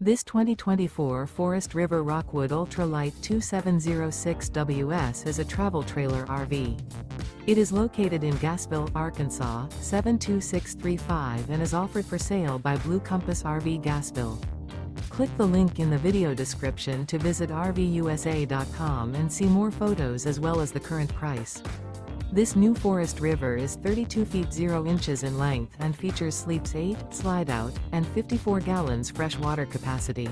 This 2024 Forest River Rockwood Ultralight 2706WS is a travel trailer RV. It is located in Gassville, Arkansas, 72635 and is offered for sale by Blue Compass RV Gassville. Click the link in the video description to visit RVUSA.com and see more photos as well as the current price. This new Forest River is 32 feet 0 inches in length and features sleeps 8, slide-out, and 54 gallons fresh water capacity.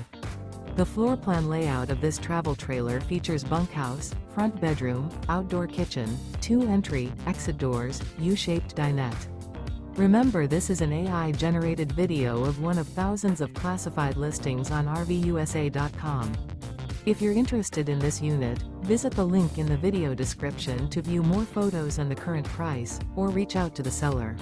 The floor plan layout of this travel trailer features bunkhouse, front bedroom, outdoor kitchen, 2 entry, exit doors, U-shaped dinette. Remember, this is an AI-generated video of one of thousands of classified listings on RVUSA.com. If you're interested in this unit, visit the link in the video description to view more photos and the current price, or reach out to the seller.